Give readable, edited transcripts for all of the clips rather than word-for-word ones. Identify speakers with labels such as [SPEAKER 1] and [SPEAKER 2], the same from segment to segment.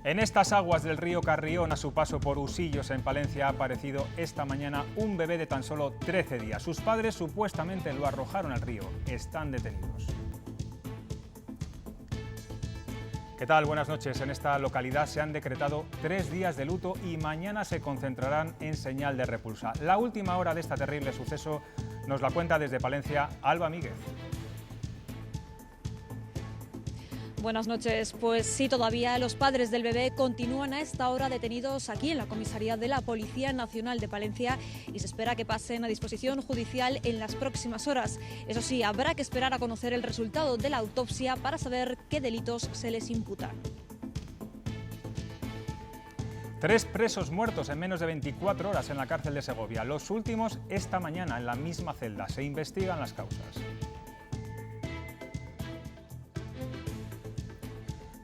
[SPEAKER 1] En estas aguas del río Carrión, a su paso por Usillos, en Palencia, ha aparecido esta mañana un bebé de tan solo 13 días. Sus padres supuestamente lo arrojaron al río. Están detenidos. ¿Qué tal? Buenas noches. En esta localidad se han decretado 3 días de luto y mañana se concentrarán en señal de repulsa. La última hora de este terrible suceso nos la cuenta desde Palencia Alba Míguez.
[SPEAKER 2] Buenas noches. Pues sí, todavía los padres del bebé continúan a esta hora detenidos aquí en la comisaría de la Policía Nacional de Palencia y se espera que pasen a disposición judicial en las próximas horas. Eso sí, habrá que esperar a conocer el resultado de la autopsia para saber qué delitos se les imputan.
[SPEAKER 1] 3 presos muertos en menos de 24 horas en la cárcel de Segovia. Los últimos esta mañana en la misma celda. Se investigan las causas.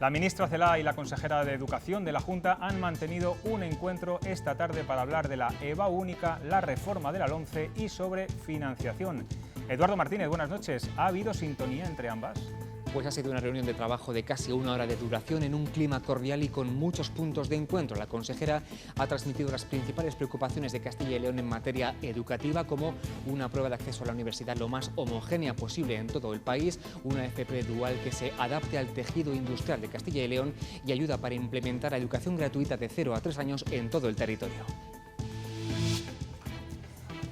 [SPEAKER 1] La ministra Celaá y la consejera de Educación de la Junta han mantenido un encuentro esta tarde para hablar de la EBAU única, la reforma de la LOMCE y sobre financiación. Eduardo Martínez, buenas noches. ¿Ha habido sintonía entre ambas?
[SPEAKER 3] Pues ha sido una reunión de trabajo de casi 1 hora de duración en un clima cordial y con muchos puntos de encuentro. La consejera ha transmitido las principales preocupaciones de Castilla y León en materia educativa, como una prueba de acceso a la universidad lo más homogénea posible en todo el país, una FP dual que se adapte al tejido industrial de Castilla y León y ayuda para implementar la educación gratuita de 0 a 3 años en todo el territorio.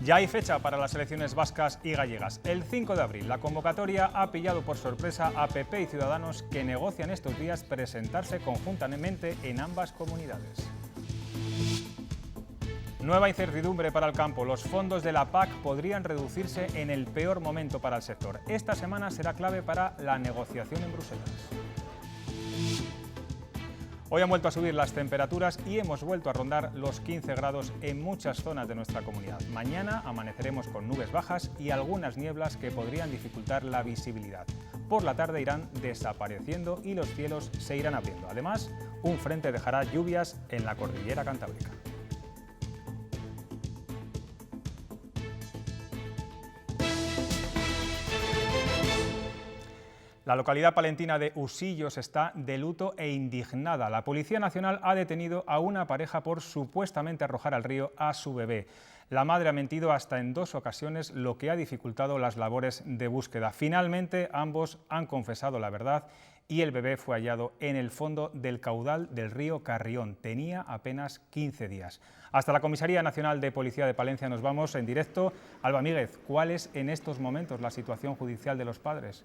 [SPEAKER 1] Ya hay fecha para las elecciones vascas y gallegas. El 5 de abril, la convocatoria ha pillado por sorpresa a PP y Ciudadanos, que negocian estos días presentarse conjuntamente en ambas comunidades. Nueva incertidumbre para el campo. Los fondos de la PAC podrían reducirse en el peor momento para el sector. Esta semana será clave para la negociación en Bruselas. Hoy han vuelto a subir las temperaturas y hemos vuelto a rondar los 15 grados en muchas zonas de nuestra comunidad. Mañana amaneceremos con nubes bajas y algunas nieblas que podrían dificultar la visibilidad. Por la tarde irán desapareciendo y los cielos se irán abriendo. Además, un frente dejará lluvias en la cordillera cantábrica. La localidad palentina de Usillos está de luto e indignada. La Policía Nacional ha detenido a una pareja por supuestamente arrojar al río a su bebé. La madre ha mentido hasta en 2 ocasiones, lo que ha dificultado las labores de búsqueda. Finalmente, ambos han confesado la verdad y el bebé fue hallado en el fondo del caudal del río Carrión. Tenía apenas 15 días. Hasta la Comisaría Nacional de Policía de Palencia nos vamos en directo. Alba Míguez, ¿cuál es en estos momentos la situación judicial de los padres?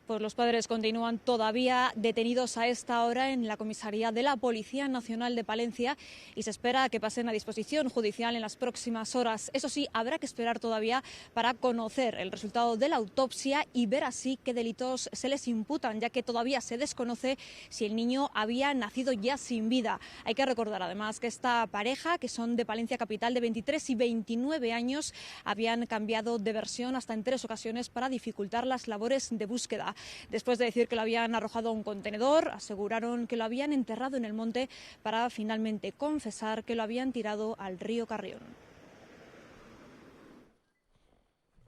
[SPEAKER 2] Pues los padres continúan todavía detenidos a esta hora en la comisaría de la Policía Nacional de Palencia y se espera que pasen a disposición judicial en las próximas horas. Eso sí, habrá que esperar todavía para conocer el resultado de la autopsia y ver así qué delitos se les imputan, ya que todavía se desconoce si el niño había nacido ya sin vida. Hay que recordar además que esta pareja, que son de Palencia capital, de 23 y 29 años, habían cambiado de versión hasta en 3 ocasiones para dificultar las labores de búsqueda. Después de decir que lo habían arrojado a un contenedor, aseguraron que lo habían enterrado en el monte para finalmente confesar que lo habían tirado al río Carrión.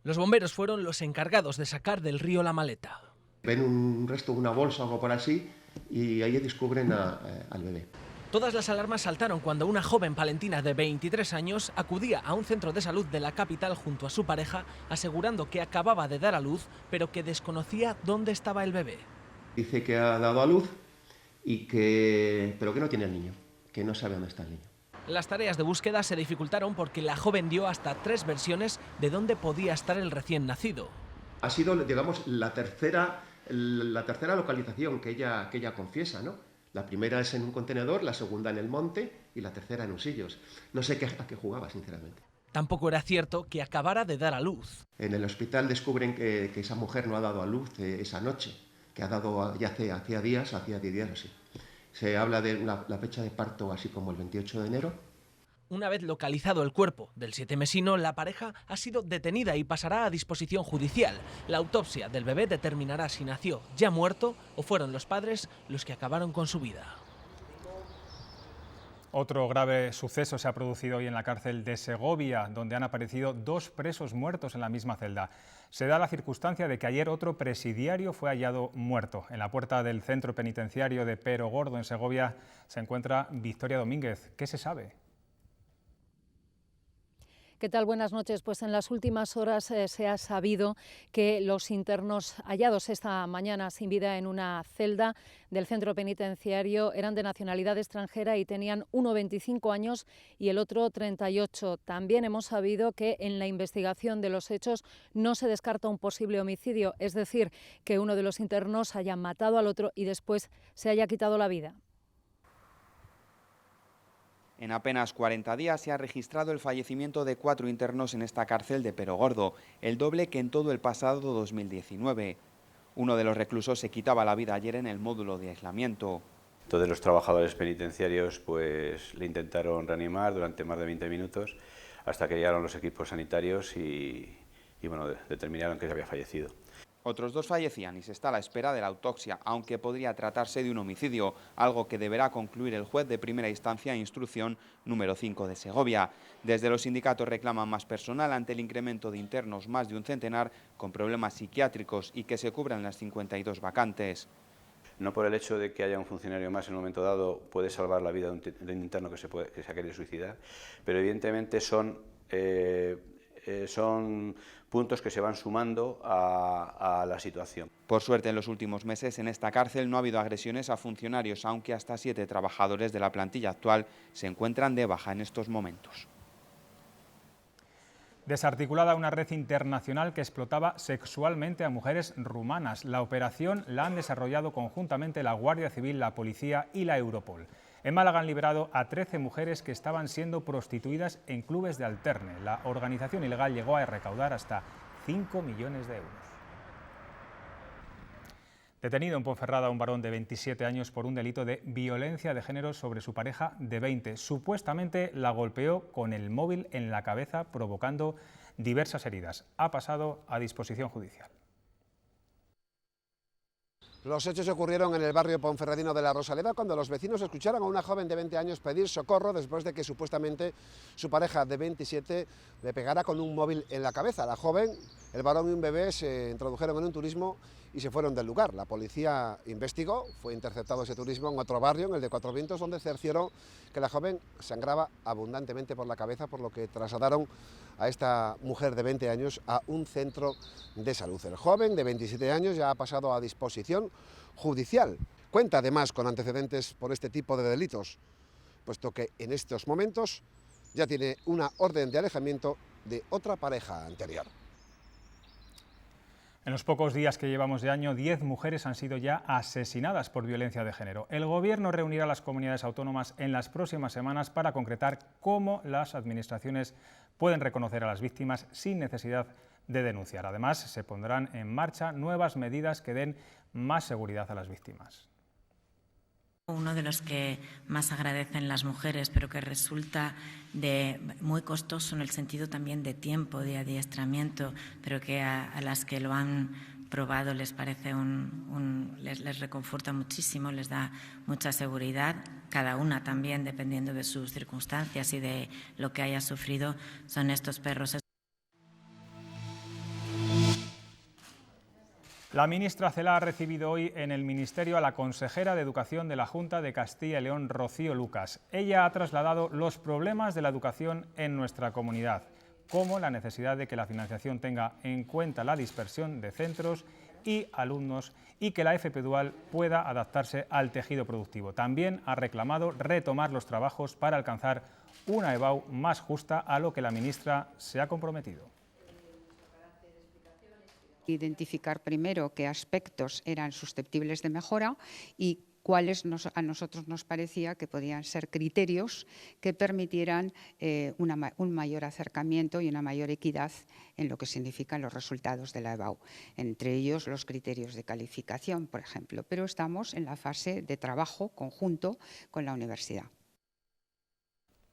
[SPEAKER 4] Los bomberos fueron los encargados de sacar del río la maleta.
[SPEAKER 5] Ven un resto, una bolsa o algo por así, y ahí descubren al bebé.
[SPEAKER 4] Todas las alarmas saltaron cuando una joven palentina de 23 años acudía a un centro de salud de la capital junto a su pareja, asegurando que acababa de dar a luz, pero que desconocía dónde estaba el bebé.
[SPEAKER 5] Dice que ha dado a luz, pero que no tiene el niño, que no sabe dónde está el niño.
[SPEAKER 4] Las tareas de búsqueda se dificultaron porque la joven dio hasta 3 versiones de dónde podía estar el recién nacido.
[SPEAKER 5] Ha sido, digamos, la tercera localización que ella confiesa, ¿no? La primera es en un contenedor, la segunda en el monte y la tercera en Usillos. No sé a qué jugaba, sinceramente.
[SPEAKER 4] Tampoco era cierto que acabara de dar a luz.
[SPEAKER 5] En el hospital descubren que esa mujer no ha dado a luz esa noche, que ha dado ya hacía 10 días así. Se habla de la fecha de parto así como el 28 de enero.
[SPEAKER 4] Una vez localizado el cuerpo del 7mesino, la pareja ha sido detenida y pasará a disposición judicial. La autopsia del bebé determinará si nació ya muerto o fueron los padres los que acabaron con su vida.
[SPEAKER 1] Otro grave suceso se ha producido hoy en la cárcel de Segovia, donde han aparecido 2 presos muertos en la misma celda. Se da la circunstancia de que ayer otro presidiario fue hallado muerto. En la puerta del centro penitenciario de Perogordo, en Segovia, se encuentra Victoria Domínguez. ¿Qué se sabe?
[SPEAKER 6] ¿Qué tal? Buenas noches. Pues en las últimas horas se ha sabido que los internos hallados esta mañana sin vida en una celda del centro penitenciario eran de nacionalidad extranjera y tenían uno 25 años y el otro 38. También hemos sabido que en la investigación de los hechos no se descarta un posible homicidio, es decir, que uno de los internos haya matado al otro y después se haya quitado la vida.
[SPEAKER 7] En apenas 40 días se ha registrado el fallecimiento de 4 internos en esta cárcel de Perogordo, el doble que en todo el pasado 2019. Uno de los reclusos se quitaba la vida ayer en el módulo de aislamiento.
[SPEAKER 8] Todos los trabajadores penitenciarios pues le intentaron reanimar durante más de 20 minutos hasta que llegaron los equipos sanitarios y bueno, determinaron que había fallecido.
[SPEAKER 7] Otros 2 fallecían y se está a la espera de la autopsia, aunque podría tratarse de un homicidio, algo que deberá concluir el juez de primera instancia e instrucción número 5 de Segovia. Desde los sindicatos reclaman más personal ante el incremento de internos, más de un centenar, con problemas psiquiátricos y que se cubran las 52 vacantes.
[SPEAKER 8] No por el hecho de que haya un funcionario más en un momento dado puede salvar la vida de un interno que se ha querido suicidar, pero evidentemente son puntos que se van sumando a la situación.
[SPEAKER 7] Por suerte, en los últimos meses en esta cárcel no ha habido agresiones a funcionarios, aunque hasta 7 trabajadores de la plantilla actual se encuentran de baja en estos momentos.
[SPEAKER 1] Desarticulada una red internacional que explotaba sexualmente a mujeres rumanas. La operación la han desarrollado conjuntamente la Guardia Civil, la Policía y la Europol. En Málaga han liberado a 13 mujeres que estaban siendo prostituidas en clubes de alterne. La organización ilegal llegó a recaudar hasta 5 millones de euros. Detenido en Ponferrada un varón de 27 años por un delito de violencia de género sobre su pareja de 20. Supuestamente la golpeó con el móvil en la cabeza, provocando diversas heridas. Ha pasado a disposición judicial.
[SPEAKER 9] Los hechos ocurrieron en el barrio ponferradino de La Rosaleda cuando los vecinos escucharon a una joven de 20 años pedir socorro después de que supuestamente su pareja de 27 le pegara con un móvil en la cabeza. La joven, el varón y un bebé se introdujeron en un turismo y se fueron del lugar. La policía investigó, fue interceptado ese turismo en otro barrio, en el de Cuatro Vientos, donde cercioraron que la joven sangraba abundantemente por la cabeza, por lo que trasladaron a esta mujer de 20 años a un centro de salud. El joven de 27 años ya ha pasado a disposición judicial. Cuenta además con antecedentes por este tipo de delitos, puesto que en estos momentos ya tiene una orden de alejamiento de otra pareja anterior.
[SPEAKER 1] En los pocos días que llevamos de año, 10 mujeres han sido ya asesinadas por violencia de género. El Gobierno reunirá a las comunidades autónomas en las próximas semanas para concretar cómo las administraciones pueden reconocer a las víctimas sin necesidad de denunciar. Además, se pondrán en marcha nuevas medidas que den más seguridad a las víctimas.
[SPEAKER 10] Uno de los que más agradecen las mujeres, pero que resulta muy costoso en el sentido también de tiempo, de adiestramiento, pero que a las que lo han probado les parece les reconforta muchísimo, les da mucha seguridad, cada una también dependiendo de sus circunstancias y de lo que haya sufrido, son estos perros.
[SPEAKER 1] La ministra Celaá ha recibido hoy en el Ministerio a la consejera de Educación de la Junta de Castilla y León, Rocío Lucas. Ella ha trasladado los problemas de la educación en nuestra comunidad, como la necesidad de que la financiación tenga en cuenta la dispersión de centros y alumnos y que la FP Dual pueda adaptarse al tejido productivo. También ha reclamado retomar los trabajos para alcanzar una EBAU más justa, a lo que la ministra se ha comprometido.
[SPEAKER 11] Identificar primero qué aspectos eran susceptibles de mejora y cuáles a nosotros nos parecía que podían ser criterios que permitieran un mayor acercamiento y una mayor equidad en lo que significan los resultados de la EBAU, entre ellos los criterios de calificación, por ejemplo. Pero estamos en la fase de trabajo conjunto con la universidad.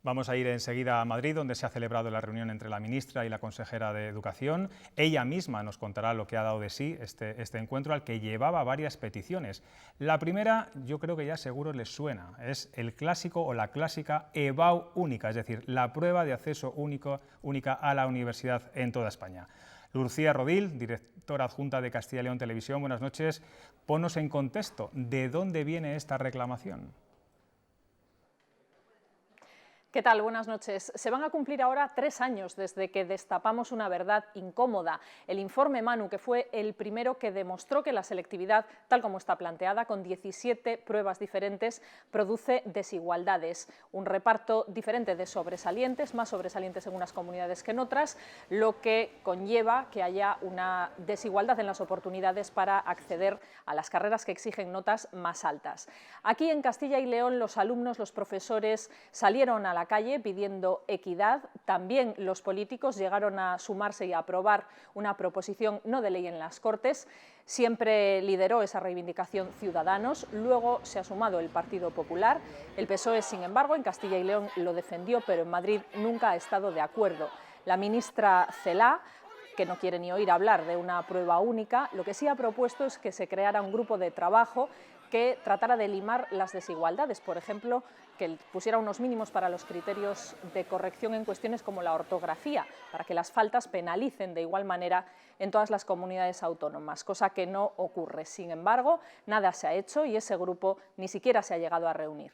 [SPEAKER 1] Vamos a ir enseguida a Madrid, donde se ha celebrado la reunión entre la ministra y la consejera de Educación. Ella misma nos contará lo que ha dado de sí este encuentro, al que llevaba varias peticiones. La primera, yo creo que ya seguro les suena, es el clásico o la clásica EBAU única, es decir, la prueba de acceso única a la universidad en toda España. Lucía Rodil, directora adjunta de Castilla y León Televisión, buenas noches. Ponnos en contexto, ¿de dónde viene esta reclamación?
[SPEAKER 12] ¿Qué tal? Buenas noches. Se van a cumplir ahora 3 años desde que destapamos una verdad incómoda, el informe Manu, que fue el primero que demostró que la selectividad, tal como está planteada, con 17 pruebas diferentes, produce desigualdades. Un reparto diferente de sobresalientes, más sobresalientes en unas comunidades que en otras, lo que conlleva que haya una desigualdad en las oportunidades para acceder a las carreras que exigen notas más altas. Aquí en Castilla y León los alumnos, los profesores salieron a la calle pidiendo equidad. También los políticos llegaron a sumarse y a aprobar una proposición no de ley en las Cortes. Siempre lideró esa reivindicación Ciudadanos, luego se ha sumado el Partido Popular. El PSOE, sin embargo, en Castilla y León lo defendió, pero en Madrid nunca ha estado de acuerdo. La ministra Celaá, que no quiere ni oír hablar de una prueba única, lo que sí ha propuesto es que se creara un grupo de trabajo que tratara de limar las desigualdades, por ejemplo, que pusiera unos mínimos para los criterios de corrección en cuestiones como la ortografía, para que las faltas penalicen de igual manera en todas las comunidades autónomas, cosa que no ocurre. Sin embargo, nada se ha hecho y ese grupo ni siquiera se ha llegado a reunir.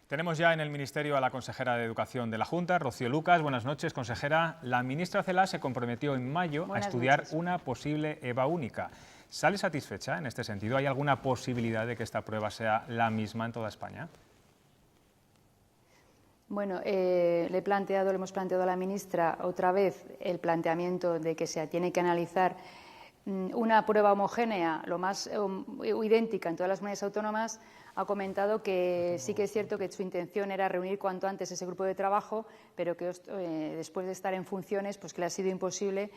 [SPEAKER 1] Tenemos ya en el Ministerio a la consejera de Educación de la Junta, Rocío Lucas. Buenas noches, consejera. La ministra Celaá se comprometió en mayo a estudiar una posible EBA única. ¿Sale satisfecha en este sentido? ¿Hay alguna posibilidad de que esta prueba sea la misma en toda España?
[SPEAKER 13] Bueno, le hemos planteado a la ministra otra vez el planteamiento de que se tiene que analizar una prueba homogénea, lo más idéntica en todas las comunidades autónomas. Ha comentado que sí que es cierto que su intención era reunir cuanto antes ese grupo de trabajo, pero que después de estar en funciones, pues que le ha sido imposible,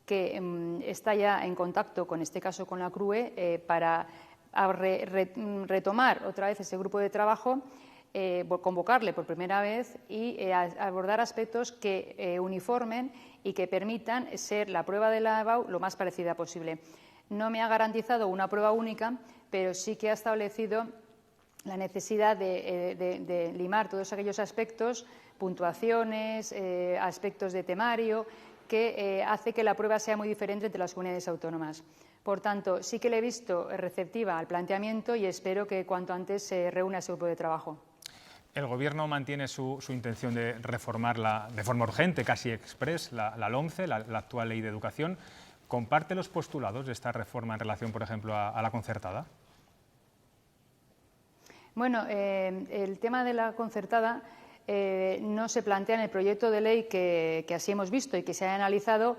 [SPEAKER 13] que está ya en contacto, con este caso con la CRUE, para retomar otra vez ese grupo de trabajo, convocarle por primera vez y abordar aspectos que uniformen y que permitan ser la prueba de la EBAU lo más parecida posible. No me ha garantizado una prueba única, pero sí que ha establecido la necesidad de limar todos aquellos aspectos, puntuaciones, aspectos de temario, que hace que la prueba sea muy diferente entre las comunidades autónomas. Por tanto, sí que le he visto receptiva al planteamiento y espero que cuanto antes se reúna ese grupo de trabajo.
[SPEAKER 1] El Gobierno mantiene su intención de reformarla de forma urgente, casi express, la LOMCE, la actual Ley de Educación. ¿Comparte los postulados de esta reforma en relación, por ejemplo, a la concertada?
[SPEAKER 13] Bueno, el tema de la concertada no se plantea en el proyecto de ley que así hemos visto y que se ha analizado,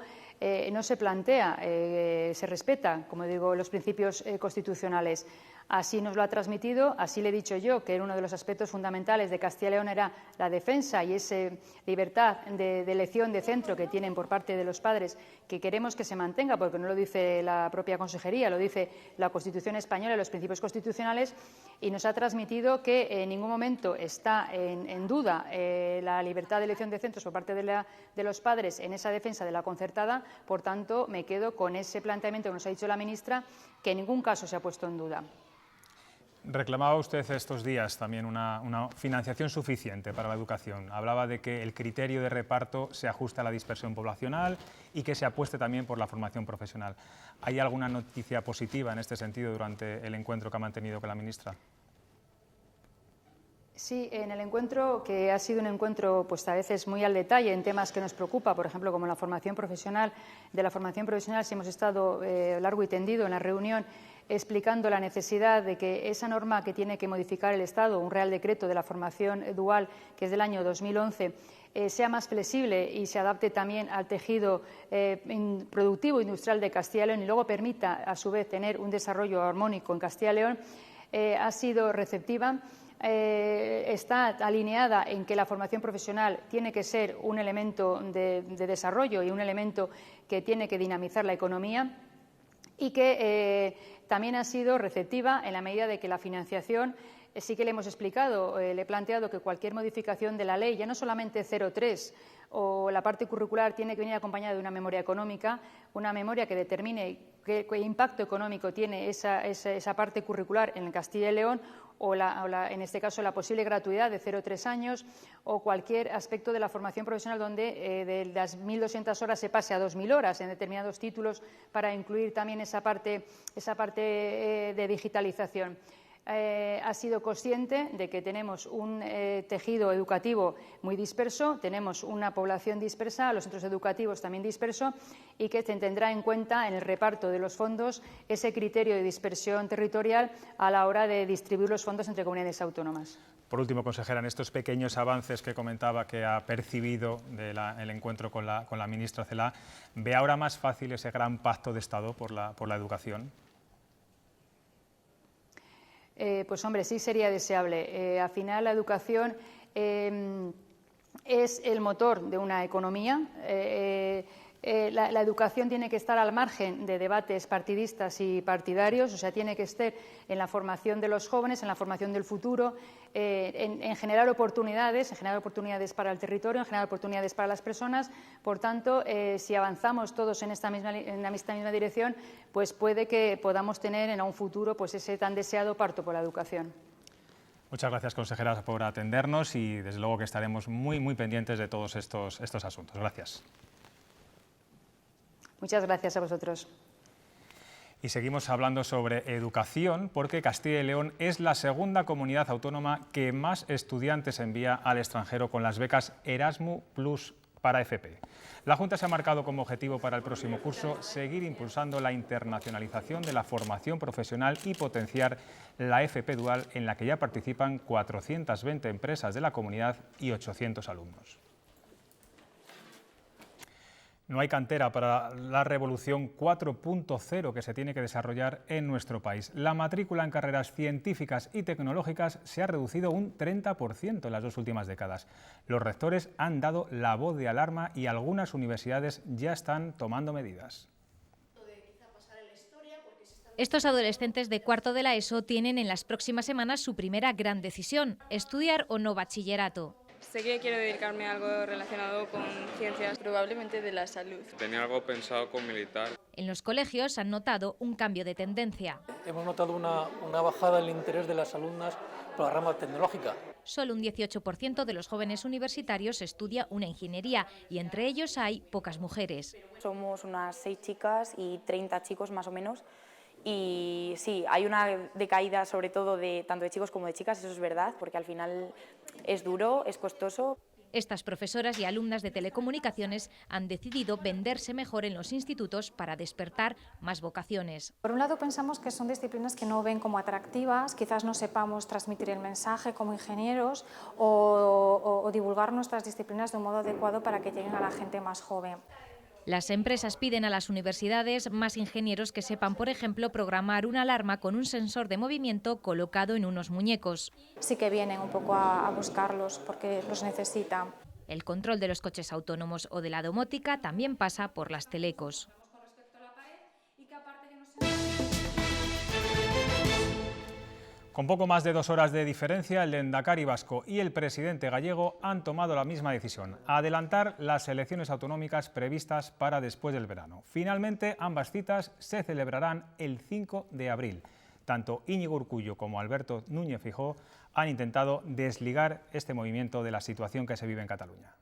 [SPEAKER 13] no se plantea, se respeta, como digo, los principios constitucionales. Así nos lo ha transmitido, así le he dicho yo, que uno de los aspectos fundamentales de Castilla y León era la defensa y esa libertad de elección de centro que tienen por parte de los padres, que queremos que se mantenga, porque no lo dice la propia Consejería, lo dice la Constitución española y los principios constitucionales, y nos ha transmitido que en ningún momento está en duda la libertad de elección de centros por parte de los padres en esa defensa de la concertada. Por tanto, me quedo con ese planteamiento que nos ha dicho la ministra, que en ningún caso se ha puesto en duda.
[SPEAKER 1] Reclamaba usted estos días también una financiación suficiente para la educación. Hablaba de que el criterio de reparto se ajusta a la dispersión poblacional y que se apueste también por la formación profesional. ¿Hay alguna noticia positiva en este sentido durante el encuentro que ha mantenido con la ministra?
[SPEAKER 13] Sí, en el encuentro, que ha sido un encuentro pues a veces muy al detalle en temas que nos preocupa, por ejemplo, como la formación profesional. De la formación profesional sí hemos estado largo y tendido en la reunión explicando la necesidad de que esa norma que tiene que modificar el Estado, un Real Decreto de la formación dual, que es del año 2011, sea más flexible y se adapte también al tejido productivo industrial de Castilla y León y luego permita, a su vez, tener un desarrollo armónico en Castilla y León, ha sido receptiva. Está alineada en que la formación profesional tiene que ser un elemento de desarrollo y un elemento que tiene que dinamizar la economía y que también ha sido receptiva en la medida de que la financiación sí que le hemos explicado, le he planteado que cualquier modificación de la ley, ya no solamente 0,3 o la parte curricular, tiene que venir acompañada de una memoria económica, una memoria que determine qué impacto económico tiene esa parte curricular en Castilla y León, o en este caso la posible gratuidad de 0,3 años, o cualquier aspecto de la formación profesional donde de las 1.200 horas se pase a 2.000 horas en determinados títulos, para incluir también esa parte de digitalización. Ha sido consciente de que tenemos un tejido educativo muy disperso, tenemos una población dispersa, los centros educativos también dispersos, y que se tendrá en cuenta en el reparto de los fondos ese criterio de dispersión territorial a la hora de distribuir los fondos entre comunidades autónomas.
[SPEAKER 1] Por último, consejera, en estos pequeños avances que comentaba que ha percibido el encuentro con la ministra Celaá, ¿ve ahora más fácil ese gran pacto de Estado por la educación?
[SPEAKER 13] Pues hombre, sí sería deseable. Al final la educación es el motor de una economía. La educación tiene que estar al margen de debates partidistas y partidarios, o sea, tiene que estar en la formación de los jóvenes, en la formación del futuro, en generar oportunidades para el territorio, en generar oportunidades para las personas. Por tanto, si avanzamos todos en esta misma dirección, pues puede que podamos tener en un futuro pues ese tan deseado pacto por la educación.
[SPEAKER 1] Muchas gracias, consejera, por atendernos, y desde luego que estaremos muy pendientes de todos estos asuntos. Gracias.
[SPEAKER 13] Muchas gracias a vosotros.
[SPEAKER 1] Y seguimos hablando sobre educación, porque Castilla y León es la segunda comunidad autónoma que más estudiantes envía al extranjero con las becas Erasmus Plus para FP. La Junta se ha marcado como objetivo para el próximo curso seguir impulsando la internacionalización de la formación profesional y potenciar la FP dual, en la que ya participan 420 empresas de la comunidad y 800 alumnos. No hay cantera para la revolución 4.0 que se tiene que desarrollar en nuestro país. La matrícula en carreras científicas y tecnológicas se ha reducido un 30% en las 2 últimas décadas. Los rectores han dado la voz de alarma y algunas universidades ya están tomando medidas.
[SPEAKER 14] Estos adolescentes de cuarto de la ESO tienen en las próximas semanas su primera gran decisión: estudiar o no bachillerato.
[SPEAKER 15] Sé que quiero dedicarme a algo relacionado con ciencias, probablemente de la salud.
[SPEAKER 16] Tenía algo pensado con militar.
[SPEAKER 14] En los colegios han notado un cambio de tendencia.
[SPEAKER 17] Hemos notado una bajada en el interés de las alumnas por la rama tecnológica.
[SPEAKER 14] Solo un 18% de los jóvenes universitarios estudia una ingeniería, y entre ellos hay pocas mujeres.
[SPEAKER 18] Somos unas 6 chicas y 30 chicos más o menos. Y sí, hay una decaída sobre todo tanto de chicos como de chicas, eso es verdad, porque al final es duro, es costoso.
[SPEAKER 14] Estas profesoras y alumnas de telecomunicaciones han decidido venderse mejor en los institutos para despertar más vocaciones.
[SPEAKER 19] Por un lado pensamos que son disciplinas que no ven como atractivas, quizás no sepamos transmitir el mensaje como ingenieros o divulgar nuestras disciplinas de un modo adecuado para que lleguen a la gente más joven.
[SPEAKER 14] Las empresas piden a las universidades más ingenieros que sepan, por ejemplo, programar una alarma con un sensor de movimiento colocado en unos muñecos.
[SPEAKER 19] Sí que vienen un poco a buscarlos porque los necesitan.
[SPEAKER 14] El control de los coches autónomos o de la domótica también pasa por las telecos.
[SPEAKER 1] Con poco más de 2 horas de diferencia, el Lehendakari vasco y el presidente gallego han tomado la misma decisión: adelantar las elecciones autonómicas previstas para después del verano. Finalmente, ambas citas se celebrarán el 5 de abril. Tanto Íñigo Urkullu como Alberto Núñez Feijóo han intentado desligar este movimiento de la situación que se vive en Cataluña.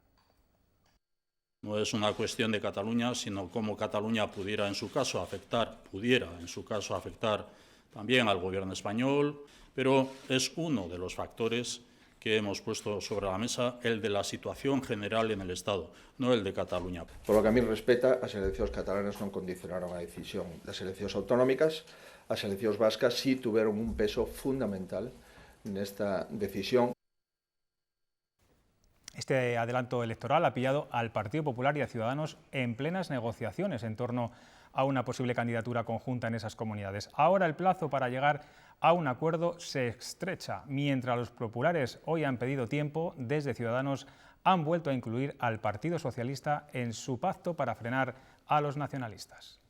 [SPEAKER 20] No es una cuestión de Cataluña, sino cómo Cataluña pudiera en su caso afectar también al gobierno español, pero es uno de los factores que hemos puesto sobre la mesa, el de la situación general en el Estado, no el de Cataluña.
[SPEAKER 21] Por lo que a mí respecta, as eleccións catalanas non condicionaron a decisión das eleccións autonómicas. As eleccións vascas sí tuveron un peso fundamental nesta decisión.
[SPEAKER 1] Este adelanto electoral ha pillado al Partido Popular y a Ciudadanos en plenas negociaciones en torno a una posible candidatura conjunta en esas comunidades. Ahora el plazo para llegar a un acuerdo se estrecha. Mientras los populares hoy han pedido tiempo, desde Ciudadanos han vuelto a incluir al Partido Socialista en su pacto para frenar a los nacionalistas.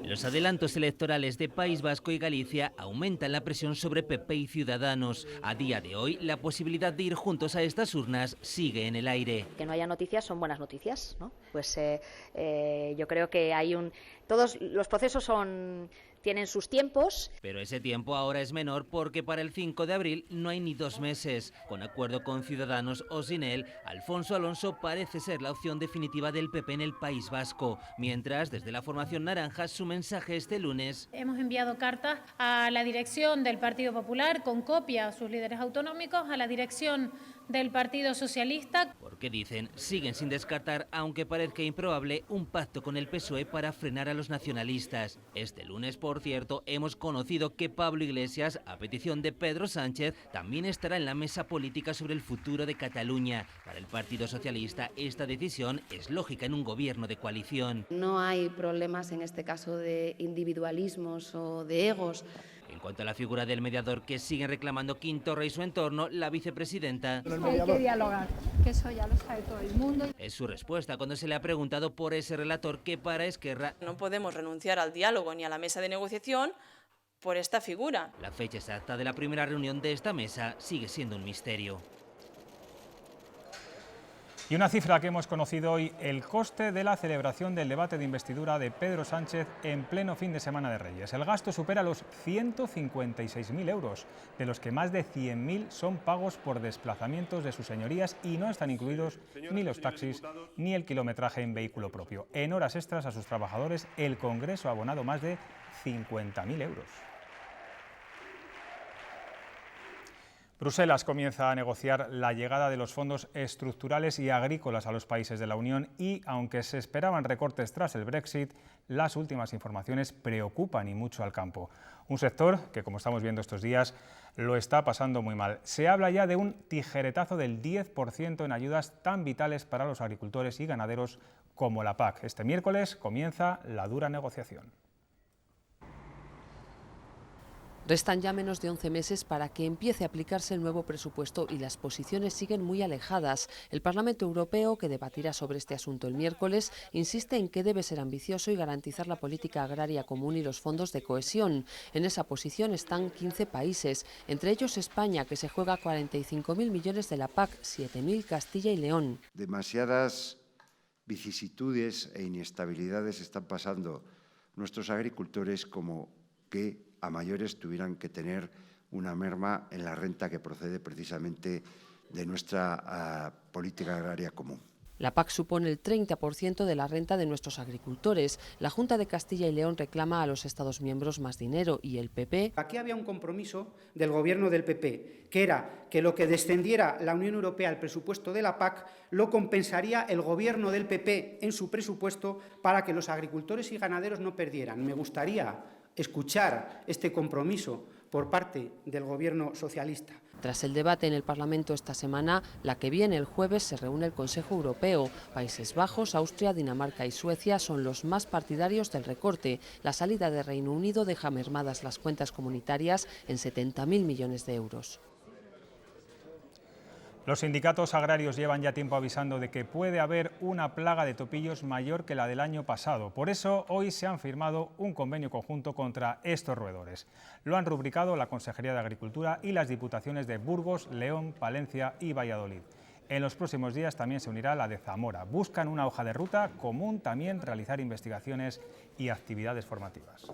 [SPEAKER 3] Los adelantos electorales de País Vasco y Galicia aumentan la presión sobre PP y Ciudadanos. A día de hoy, la posibilidad de ir juntos a estas urnas sigue en el aire.
[SPEAKER 22] Que no haya noticias son buenas noticias, ¿no? Pues yo creo que todos los procesos tienen sus tiempos.
[SPEAKER 3] Pero ese tiempo ahora es menor porque para el 5 de abril no hay ni 2 meses. Con acuerdo con Ciudadanos o sin él, Alfonso Alonso parece ser la opción definitiva del PP en el País Vasco. Mientras, desde la formación naranja, su mensaje este lunes.
[SPEAKER 23] Hemos enviado cartas a la dirección del Partido Popular con copia a sus líderes autonómicos, a la dirección del Partido Socialista.
[SPEAKER 3] Porque dicen, siguen sin descartar, aunque parezca improbable, un pacto con el PSOE para frenar a los nacionalistas. Este lunes, por cierto, hemos conocido que Pablo Iglesias, a petición de Pedro Sánchez, también estará en la mesa política sobre el futuro de Cataluña. Para el Partido Socialista, esta decisión es lógica en un gobierno de coalición.
[SPEAKER 24] No hay problemas en este caso de individualismos o de egos.
[SPEAKER 3] En cuanto a la figura del mediador que siguen reclamando Quintorra y su entorno, la vicepresidenta...
[SPEAKER 25] Hay que dialogar, que eso ya lo sabe todo el mundo.
[SPEAKER 3] Es su respuesta cuando se le ha preguntado por ese relator que para Esquerra...
[SPEAKER 26] No podemos renunciar al diálogo ni a la mesa de negociación por esta figura.
[SPEAKER 3] La fecha exacta de la primera reunión de esta mesa sigue siendo un misterio.
[SPEAKER 1] Y una cifra que hemos conocido hoy, el coste de la celebración del debate de investidura de Pedro Sánchez en pleno fin de semana de Reyes. El gasto supera los 156.000 euros, de los que más de 100.000 son pagos por desplazamientos de sus señorías y no están incluidos ni los taxis ni el kilometraje en vehículo propio. En horas extras a sus trabajadores, el Congreso ha abonado más de 50.000 euros. Bruselas comienza a negociar la llegada de los fondos estructurales y agrícolas a los países de la Unión y, aunque se esperaban recortes tras el Brexit, las últimas informaciones preocupan y mucho al campo. Un sector que, como estamos viendo estos días, lo está pasando muy mal. Se habla ya de un tijeretazo del 10% en ayudas tan vitales para los agricultores y ganaderos como la PAC. Este miércoles comienza la dura negociación.
[SPEAKER 27] Restan ya menos de 11 meses para que empiece a aplicarse el nuevo presupuesto y las posiciones siguen muy alejadas. El Parlamento Europeo, que debatirá sobre este asunto el miércoles, insiste en que debe ser ambicioso y garantizar la política agraria común y los fondos de cohesión. En esa posición están 15 países, entre ellos España, que se juega 45.000 millones de la PAC, 7.000 Castilla y León.
[SPEAKER 28] Demasiadas vicisitudes e inestabilidades están pasando nuestros agricultores como que a mayores tuvieran que tener una merma en la renta que procede precisamente de nuestra política agraria común.
[SPEAKER 27] La PAC supone el 30% de la renta de nuestros agricultores. La Junta de Castilla y León reclama a los Estados miembros más dinero y el PP...
[SPEAKER 29] Aquí había un compromiso del gobierno del PP, que era que lo que descendiera la Unión Europea al presupuesto de la PAC lo compensaría el gobierno del PP en su presupuesto para que los agricultores y ganaderos no perdieran. Me gustaría escuchar este compromiso por parte del Gobierno socialista.
[SPEAKER 27] Tras el debate en el Parlamento esta semana, la que viene el jueves se reúne el Consejo Europeo. Países Bajos, Austria, Dinamarca y Suecia son los más partidarios del recorte. La salida de Reino Unido deja mermadas las cuentas comunitarias en 70.000 millones de euros.
[SPEAKER 1] Los sindicatos agrarios llevan ya tiempo avisando de que puede haber una plaga de topillos mayor que la del año pasado. Por eso, hoy se han firmado un convenio conjunto contra estos roedores. Lo han rubricado la Consejería de Agricultura y las diputaciones de Burgos, León, Palencia y Valladolid. En los próximos días también se unirá la de Zamora. Buscan una hoja de ruta común, también realizar investigaciones y actividades formativas.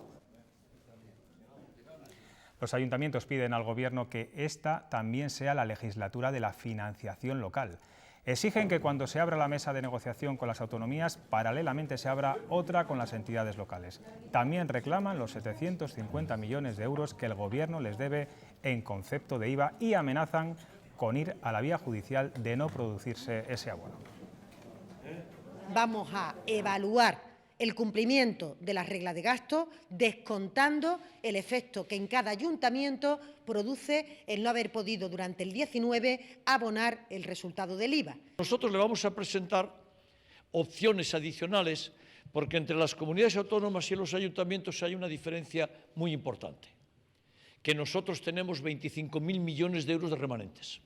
[SPEAKER 1] Los ayuntamientos piden al Gobierno que esta también sea la legislatura de la financiación local. Exigen que cuando se abra la mesa de negociación con las autonomías, paralelamente se abra otra con las entidades locales. También reclaman los 750 millones de euros que el Gobierno les debe en concepto de IVA y amenazan con ir a la vía judicial de no producirse ese abono.
[SPEAKER 30] Vamos a evaluar el cumplimiento de las reglas de gasto, descontando el efecto que en cada ayuntamiento produce el no haber podido durante el 19 abonar el resultado del IVA.
[SPEAKER 31] Nosotros le vamos a presentar opciones adicionales porque entre las comunidades autónomas y los ayuntamientos hay una diferencia muy importante, que nosotros tenemos 25.000 millones de euros de remanentes.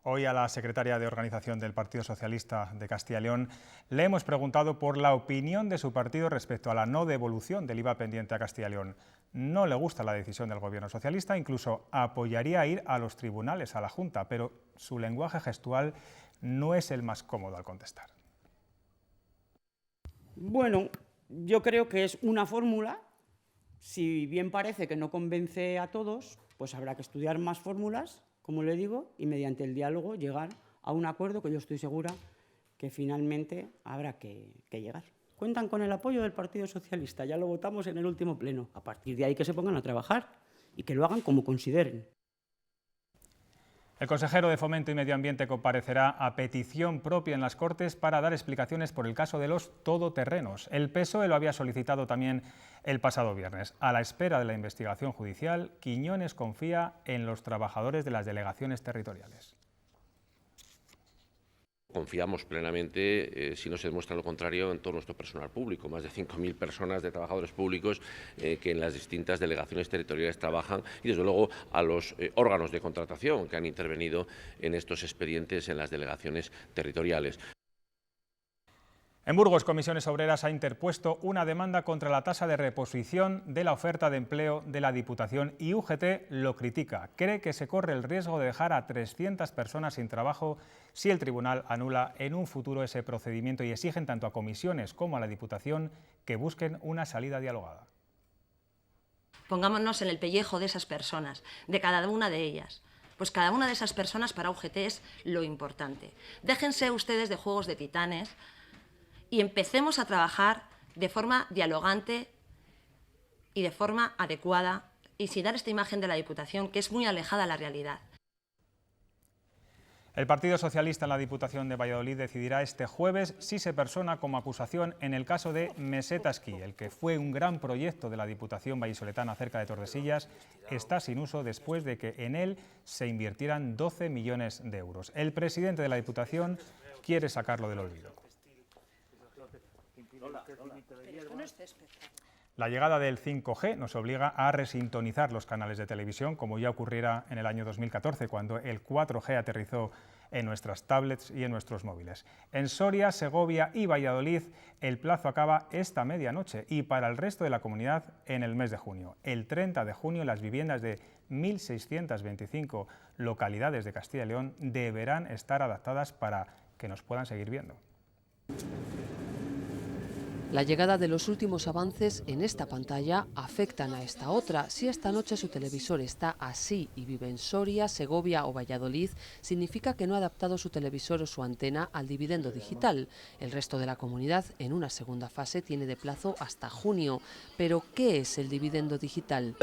[SPEAKER 1] Hoy a la secretaria de Organización del Partido Socialista de Castilla y León le hemos preguntado por la opinión de su partido respecto a la no devolución del IVA pendiente a Castilla y León. No le gusta la decisión del Gobierno socialista, incluso apoyaría ir a los tribunales, a la Junta, pero su lenguaje gestual no es el más cómodo al contestar.
[SPEAKER 2] Bueno, yo creo que es una fórmula. Si bien parece que no convence a todos, pues habrá que estudiar más fórmulas, como le digo, y mediante el diálogo llegar a un acuerdo que yo estoy segura que finalmente habrá que llegar. Cuentan con el apoyo del Partido Socialista, ya lo votamos en el último pleno. A partir de ahí que se pongan a trabajar y que lo hagan como consideren.
[SPEAKER 1] El consejero de Fomento y Medio Ambiente comparecerá a petición propia en las Cortes para dar explicaciones por el caso de los todoterrenos. El PSOE lo había solicitado también el pasado viernes. A la espera de la investigación judicial, Quiñones confía en los trabajadores de las delegaciones territoriales.
[SPEAKER 4] Confiamos plenamente, si no se demuestra lo contrario, en todo nuestro personal público, más de 5.000 personas de trabajadores públicos que en las distintas delegaciones territoriales trabajan, y desde luego a los órganos de contratación que han intervenido en estos expedientes en las delegaciones territoriales.
[SPEAKER 1] En Burgos, Comisiones Obreras ha interpuesto una demanda contra la tasa de reposición de la oferta de empleo de la Diputación y UGT lo critica. Cree que se corre el riesgo de dejar a 300 personas sin trabajo si el tribunal anula en un futuro ese procedimiento, y exigen tanto a comisiones como a la Diputación que busquen una salida dialogada.
[SPEAKER 5] Pongámonos en el pellejo de esas personas, de cada una de ellas. Pues cada una de esas personas para UGT es lo importante. Déjense ustedes de juegos de titanes y empecemos a trabajar de forma dialogante y de forma adecuada, y sin dar esta imagen de la Diputación, que es muy alejada de la realidad.
[SPEAKER 1] El Partido Socialista en la Diputación de Valladolid decidirá este jueves si se persona como acusación en el caso de Meseta Esquí. El que fue un gran proyecto de la Diputación vallisoletana cerca de Tordesillas está sin uso después de que en él se invirtieran 12 millones de euros. El presidente de la Diputación quiere sacarlo del olvido. La llegada del 5G nos obliga a resintonizar los canales de televisión, como ya ocurriera en el año 2014, cuando el 4G aterrizó en nuestras tablets y en nuestros móviles. En Soria, Segovia y Valladolid el plazo acaba esta medianoche, y para el resto de la comunidad en el mes de junio. El 30 de junio las viviendas de 1.625 localidades de Castilla y León deberán estar adaptadas para que nos puedan seguir viendo.
[SPEAKER 27] La llegada de los últimos avances en esta pantalla afectan a esta otra. Si esta noche su televisor está así y vive en Soria, Segovia o Valladolid, significa que no ha adaptado su televisor o su antena al dividendo digital. El resto de la comunidad, en una segunda fase, tiene de plazo hasta junio. ¿Pero qué es el dividendo digital?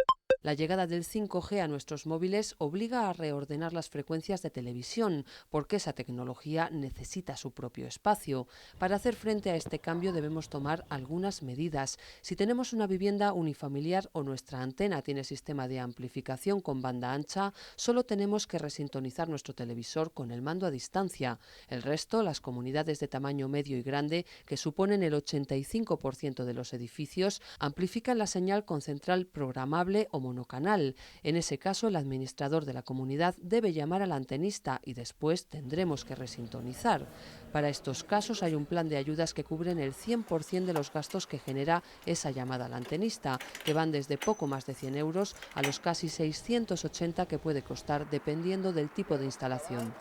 [SPEAKER 27] La llegada del 5G a nuestros móviles obliga a reordenar las frecuencias de televisión, porque esa tecnología necesita su propio espacio. Para hacer frente a este cambio debemos tomar algunas medidas. Si tenemos una vivienda unifamiliar o nuestra antena tiene sistema de amplificación con banda ancha, solo tenemos que resintonizar nuestro televisor con el mando a distancia. El resto, las comunidades de tamaño medio y grande, que suponen el 85% de los edificios, amplifican la señal con central programable o monocanal. En ese caso, el administrador de la comunidad debe llamar al antenista y después tendremos que resintonizar. Para estos casos hay un plan de ayudas que cubren el 100% de los gastos que genera esa llamada al antenista, que van desde poco más de 100 euros a los casi 680 que puede costar dependiendo del tipo de instalación.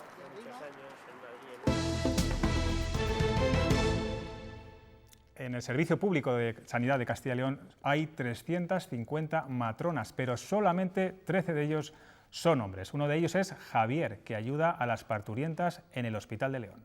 [SPEAKER 1] En el Servicio Público de Sanidad de Castilla y León hay 350 matronas, pero solamente 13 de ellos son hombres. Uno de ellos es Javier, que ayuda a las parturientas en el Hospital de León.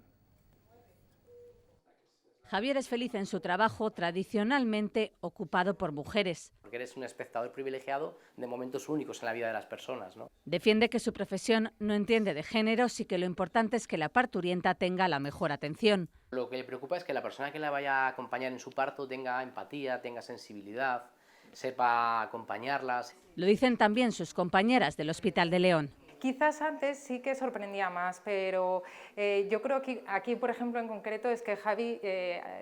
[SPEAKER 6] Javier es feliz en su trabajo, tradicionalmente ocupado por mujeres.
[SPEAKER 7] Porque eres un espectador privilegiado de momentos únicos en la vida de las personas, ¿no?
[SPEAKER 6] Defiende que su profesión no entiende de géneros y que lo importante es que la parturienta tenga la mejor atención.
[SPEAKER 7] Lo que le preocupa es que la persona que la vaya a acompañar en su parto tenga empatía, tenga sensibilidad, sepa acompañarlas.
[SPEAKER 6] Lo dicen también sus compañeras del Hospital de León.
[SPEAKER 8] Quizás antes sí que sorprendía más, pero yo creo que aquí, por ejemplo, en concreto, es que Javi,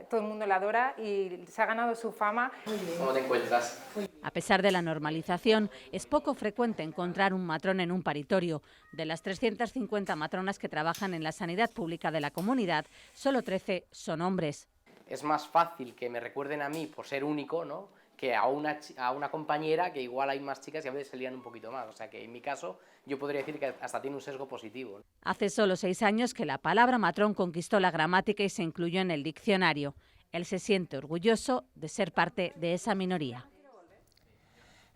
[SPEAKER 8] todo el mundo la adora y se ha ganado su fama.
[SPEAKER 7] ¿Cómo te encuentras?
[SPEAKER 6] A pesar de la normalización, es poco frecuente encontrar un matrón en un paritorio. De las 350 matronas que trabajan en la sanidad pública de la comunidad, solo 13 son hombres.
[SPEAKER 7] Es más fácil que me recuerden a mí por ser único, ¿no?, que a una compañera, que igual hay más chicas y a veces se lían un poquito más. O sea que en mi caso yo podría decir que hasta tiene un sesgo positivo.
[SPEAKER 6] Hace solo 6 años que la palabra matrón conquistó la gramática y se incluyó en el diccionario. Él se siente orgulloso de ser parte de esa minoría.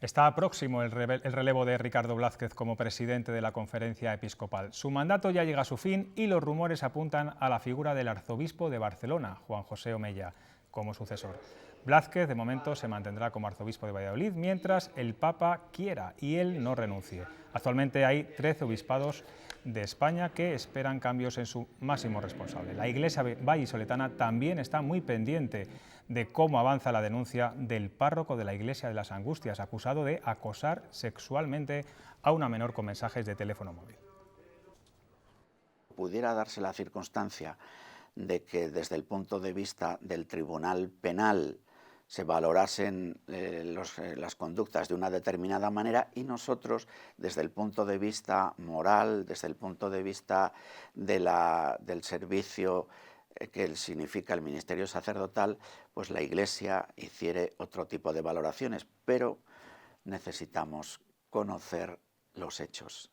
[SPEAKER 1] Está próximo el relevo de Ricardo Blázquez como presidente de la Conferencia Episcopal. Su mandato ya llega a su fin y los rumores apuntan a la figura del arzobispo de Barcelona, Juan José Omella, como sucesor. Blázquez, de momento, se mantendrá como arzobispo de Valladolid mientras el Papa quiera y él no renuncie. Actualmente hay 13 obispados de España que esperan cambios en su máximo responsable. La Iglesia vallisoletana también está muy pendiente de cómo avanza la denuncia del párroco de la Iglesia de las Angustias, acusado de acosar sexualmente a una menor con mensajes de teléfono móvil.
[SPEAKER 9] Pudiera darse la circunstancia de que desde el punto de vista del Tribunal Penal se valorasen las conductas de una determinada manera y nosotros, desde el punto de vista moral, desde el punto de vista del servicio que significa el ministerio sacerdotal, pues la Iglesia hiciere otro tipo de valoraciones, pero necesitamos conocer los hechos.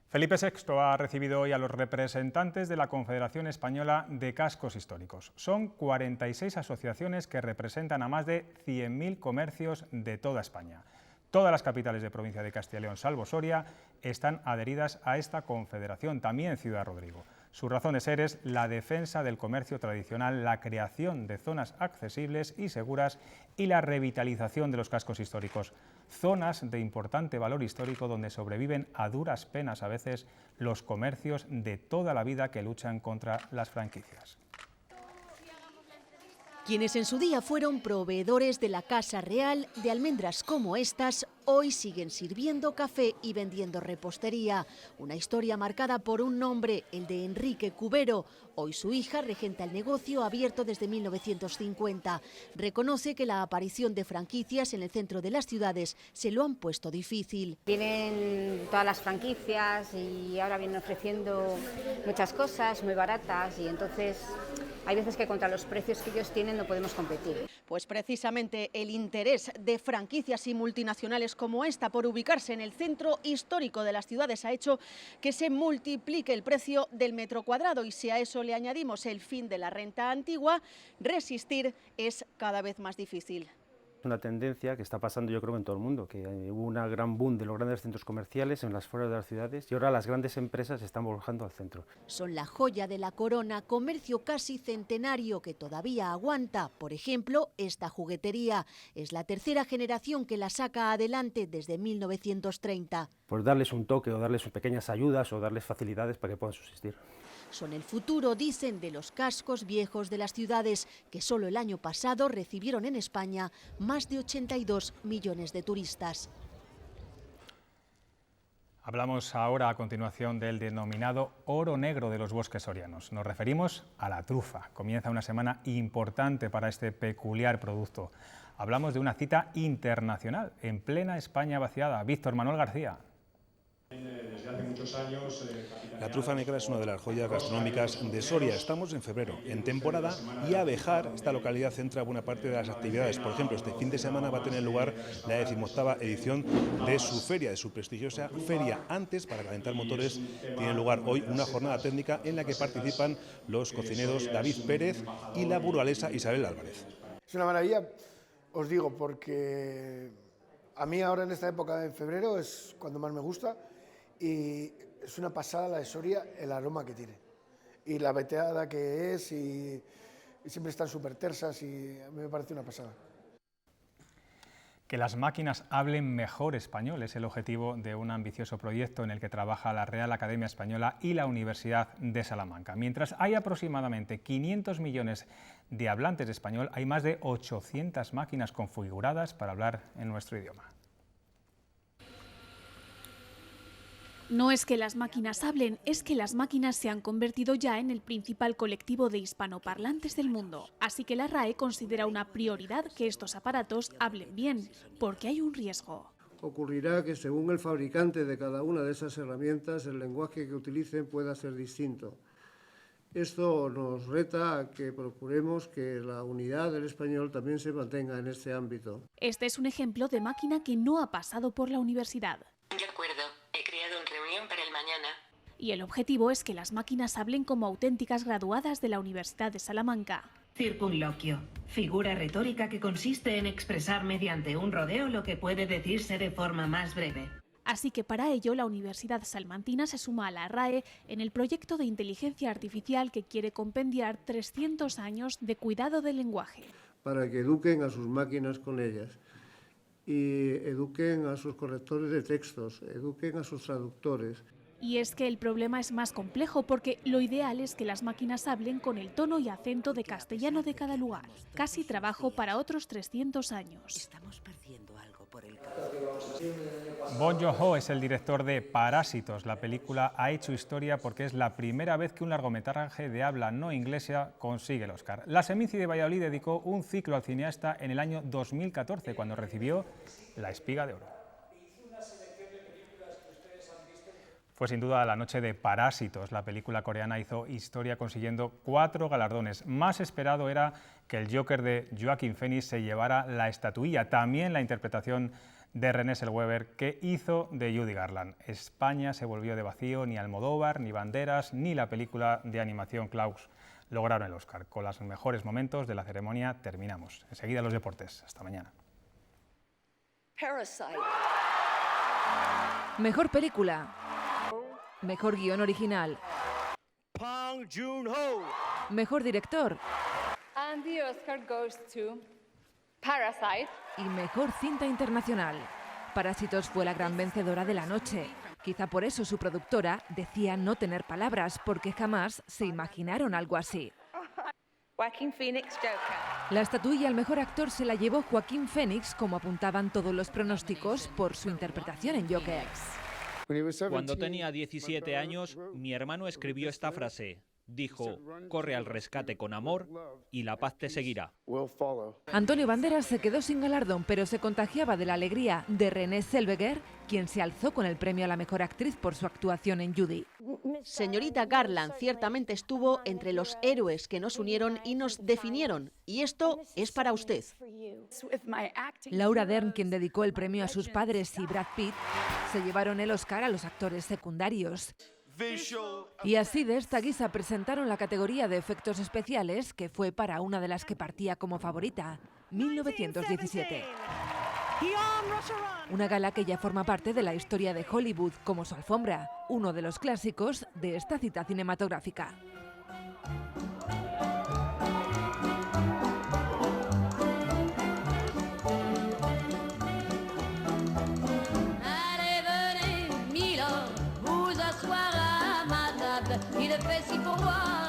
[SPEAKER 1] Felipe VI ha recibido hoy a los representantes de la Confederación Española de Cascos Históricos. Son 46 asociaciones que representan a más de 100.000 comercios de toda España. Todas las capitales de provincia de Castilla y León, salvo Soria, están adheridas a esta confederación, también Ciudad Rodrigo. Su razón de ser es la defensa del comercio tradicional, la creación de zonas accesibles y seguras y la revitalización de los cascos históricos. Zonas de importante valor histórico donde sobreviven a duras penas a veces los comercios de toda la vida que luchan contra las franquicias.
[SPEAKER 10] Quienes en su día fueron proveedores de la Casa Real, de almendras como estas, hoy siguen sirviendo café y vendiendo repostería. Una historia marcada por un nombre, el de Enrique Cubero. Hoy su hija regenta el negocio abierto desde 1950. Reconoce que la aparición de franquicias en el centro de las ciudades se lo han puesto difícil.
[SPEAKER 11] Vienen todas las franquicias y ahora vienen ofreciendo muchas cosas muy baratas y entonces hay veces que contra los precios que ellos tienen no podemos competir.
[SPEAKER 10] Pues precisamente el interés de franquicias y multinacionales como esta por ubicarse en el centro histórico de las ciudades ha hecho que se multiplique el precio del metro cuadrado y si a eso le añadimos el fin de la renta antigua, resistir es cada vez más difícil.
[SPEAKER 12] Una tendencia que está pasando yo creo en todo el mundo, que hubo una gran boom de los grandes centros comerciales en las afueras de las ciudades y ahora las grandes empresas se están volcando al centro.
[SPEAKER 10] Son la joya de la corona, comercio casi centenario que todavía aguanta. Por ejemplo, esta juguetería es la tercera generación que la saca adelante desde 1930.
[SPEAKER 12] Pues darles un toque o darles pequeñas ayudas o darles facilidades para que puedan subsistir.
[SPEAKER 10] Son el futuro, dicen, de los cascos viejos de las ciudades, que solo el año pasado recibieron en España más de 82 millones de turistas.
[SPEAKER 1] Hablamos ahora a continuación del denominado oro negro de los bosques sorianos. Nos referimos a la trufa. Comienza una semana importante para este peculiar producto. Hablamos de una cita internacional en plena España vaciada. Víctor Manuel García.
[SPEAKER 13] Desde hace muchos años, la trufa negra es una de las joyas gastronómicas de Soria. Estamos en febrero, en temporada, y a Béjar, esta localidad, centra buena parte de las actividades. Por ejemplo, este fin de semana va a tener lugar la 18ª edición de su feria, de su prestigiosa feria. Antes, para calentar motores, tiene lugar hoy una jornada técnica en la que participan los cocineros David Pérez y la burgalesa Isabel Álvarez.
[SPEAKER 15] Es una maravilla, os digo, porque a mí ahora en esta época, en febrero, es cuando más me gusta. Y es una pasada la de Soria, el aroma que tiene. Y la veteada que es, y siempre están súper tersas, y a mí me parece una pasada.
[SPEAKER 1] Que las máquinas hablen mejor español es el objetivo de un ambicioso proyecto en el que trabaja la Real Academia Española y la Universidad de Salamanca. Mientras hay aproximadamente 500 millones de hablantes de español, hay más de 800 máquinas configuradas para hablar en nuestro idioma.
[SPEAKER 14] No es que las máquinas hablen, es que las máquinas se han convertido ya en el principal colectivo de hispanoparlantes del mundo. Así que la RAE considera una prioridad que estos aparatos hablen bien, porque hay un riesgo.
[SPEAKER 16] Ocurrirá que según el fabricante de cada una de esas herramientas, el lenguaje que utilicen pueda ser distinto. Esto nos reta a que procuremos que la unidad del español también se mantenga en este ámbito.
[SPEAKER 14] Este es un ejemplo de máquina que no ha pasado por la universidad.
[SPEAKER 17] De acuerdo, he creado una reunión para el mañana.
[SPEAKER 14] Y el objetivo es que las máquinas hablen como auténticas graduadas de la Universidad de Salamanca.
[SPEAKER 18] Circunloquio, figura retórica que consiste en expresar mediante un rodeo lo que puede decirse de forma más breve.
[SPEAKER 14] Así que para ello la Universidad Salmantina se suma a la RAE en el proyecto de inteligencia artificial que quiere compendiar 300 años de cuidado del lenguaje.
[SPEAKER 16] Para que eduquen a sus máquinas con ellas y eduquen a sus correctores de textos, eduquen a sus traductores.
[SPEAKER 14] Y es que el problema es más complejo porque lo ideal es que las máquinas hablen con el tono y acento de castellano de cada lugar. Casi trabajo para otros 300 años.
[SPEAKER 17] Estamos perdiendo algo por el
[SPEAKER 1] Bong Joon-ho es el director de Parásitos. La película ha hecho historia porque es la primera vez que un largometraje de habla no inglesa consigue el Oscar. La Seminci de Valladolid dedicó un ciclo al cineasta en el año 2014, cuando recibió la Espiga de Oro. Fue sin duda la noche de Parásitos. La película coreana hizo historia consiguiendo 4 galardones. Más esperado era que el Joker de Joaquin Phoenix se llevara la estatuilla. También la interpretación de Renée Zellweger, que hizo de Judy Garland. España se volvió de vacío. Ni Almodóvar, ni Banderas, ni la película de animación Klaus lograron el Oscar. Con los mejores momentos de la ceremonia terminamos. Enseguida los deportes. Hasta mañana.
[SPEAKER 19] Parasite.
[SPEAKER 20] Mejor película. Mejor guión original.
[SPEAKER 19] Bong Joon-ho.
[SPEAKER 20] Mejor director.
[SPEAKER 19] And the Oscar goes to Parasite.
[SPEAKER 20] Y mejor cinta internacional. Parásitos fue la gran vencedora de la noche. Quizá por eso su productora decía no tener palabras, porque jamás se imaginaron algo así.
[SPEAKER 19] Joaquin Phoenix, Joker.
[SPEAKER 20] La estatuilla al mejor actor se la llevó Joaquín Phoenix, como apuntaban todos los pronósticos, por su interpretación en Joker.
[SPEAKER 21] Cuando tenía 17 años, mi hermano escribió esta frase. Dijo, corre al rescate con amor y la paz te seguirá.
[SPEAKER 20] Antonio Banderas se quedó sin galardón, pero se contagiaba de la alegría de Renée Zellweger, quien se alzó con el premio a la mejor actriz por su actuación en Judy.
[SPEAKER 10] Señorita Garland ciertamente estuvo entre los héroes que nos unieron y nos definieron, y esto es para usted.
[SPEAKER 20] Laura Dern, quien dedicó el premio a sus padres, y Brad Pitt se llevaron el Oscar a los actores secundarios. Y así de esta guisa presentaron la categoría de efectos especiales, que fue para una de las que partía como favorita, 1917. Una gala que ya forma parte de la historia de Hollywood como su alfombra, uno de los clásicos de esta cita cinematográfica.
[SPEAKER 19] Il fait si pour moi.